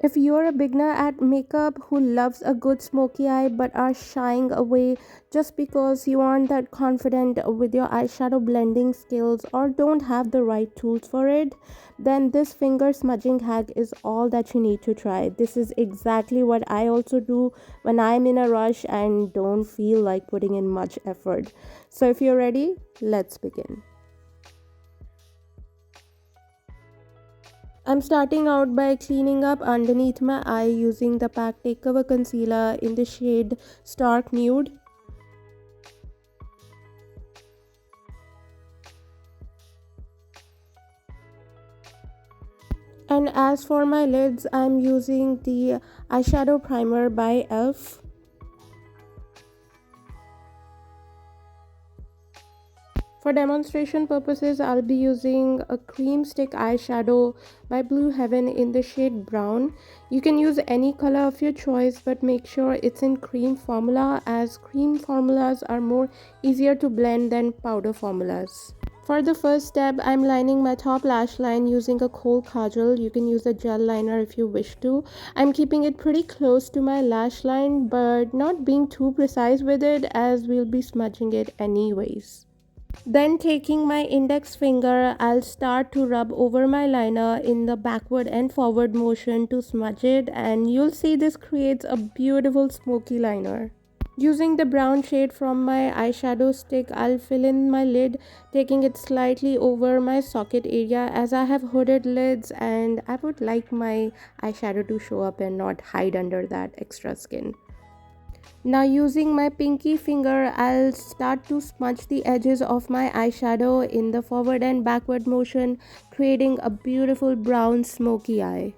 If you're a beginner at makeup who loves a good smoky eye but are shying away just because you aren't that confident with your eyeshadow blending skills or don't have the right tools for it, then this finger smudging hack is all that you need to try. This is exactly what I also do when I'm in a rush and don't feel like putting in much effort. So if you're ready, let's begin. I'm starting out by cleaning up underneath my eye using the Pack Take Cover Concealer in the shade Stark Nude. And as for my lids, I'm using the eyeshadow primer by e.l.f. For demonstration purposes, I'll be using a cream stick eyeshadow by Blue Heaven in the shade brown. You can use any color of your choice, but make sure it's in cream formula, as cream formulas are more easier to blend than powder formulas. For the first step, I'm lining my top lash line using a kohl kajal. You can use a gel liner if you wish to. I'm keeping it pretty close to my lash line, but not being too precise with it, as we'll be smudging it anyways. Then taking my index finger, I'll start to rub over my liner in the backward and forward motion to smudge it, and you'll see this creates a beautiful smoky liner. Using the brown shade from my eyeshadow stick, I'll fill in my lid, taking it slightly over my socket area as I have hooded lids and I would like my eyeshadow to show up and not hide under that extra skin. Now using my pinky finger, I'll start to smudge the edges of my eyeshadow in the forward and backward motion, creating a beautiful brown smoky eye.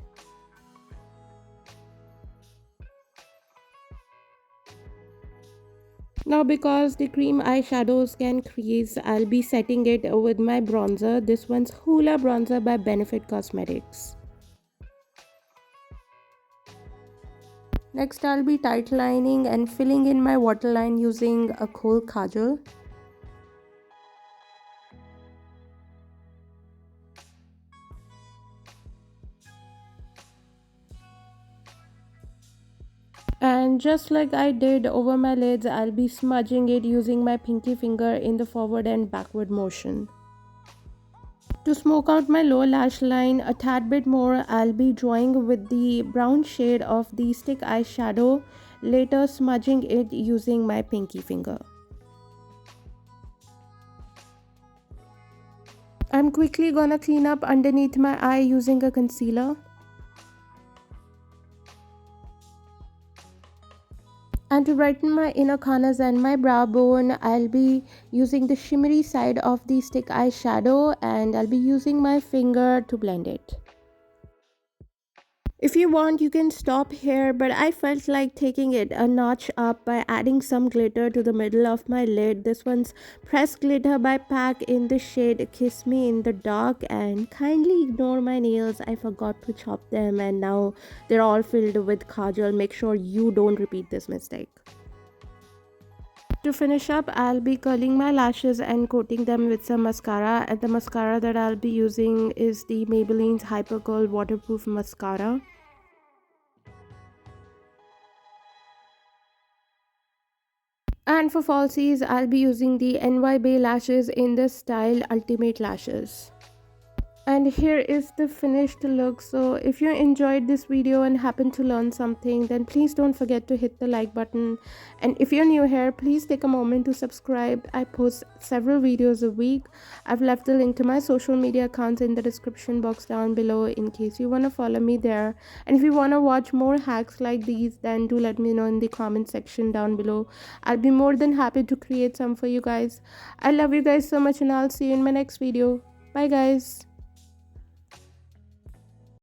Now because the cream eyeshadows can crease, I'll be setting it with my bronzer. This one's Hoola Bronzer by Benefit Cosmetics. Next I'll be tight lining and filling in my waterline using a kohl kajal. And just like I did over my lids, I'll be smudging it using my pinky finger in the forward and backward motion. To smoke out my lower lash line a tad bit more, I'll be drawing with the brown shade of the stick eyeshadow, later smudging it using my pinky finger. I'm quickly gonna clean up underneath my eye using a concealer. And to brighten my inner corners and my brow bone, I'll be using the shimmery side of the stick eyeshadow and I'll be using my finger to blend it. If you want, you can stop here, but I felt like taking it a notch up by adding some glitter to the middle of my lid. This one's pressed glitter by Pack in the shade Kiss Me in the Dark, and kindly ignore my nails. I forgot to chop them and now they're all filled with kajal. Make sure you don't repeat this mistake. To finish up, I'll be curling my lashes and coating them with some mascara, and the mascara that I'll be using is the Maybelline's Hyper Curl Waterproof Mascara. And for falsies, I'll be using the NY Bay lashes in the style Ultimate Lashes. And here is the finished look. So if you enjoyed this video and happen to learn something, then please don't forget to hit the like button. And if you're new here, please take a moment to subscribe. I post several videos a week. I've left the link to my social media accounts in the description box down below in case you want to follow me there. And if you want to watch more hacks like these, then do let me know in the comment section down below. I'll be more than happy to create some for you guys. I love you guys so much, and I'll see you in my next video. Bye guys.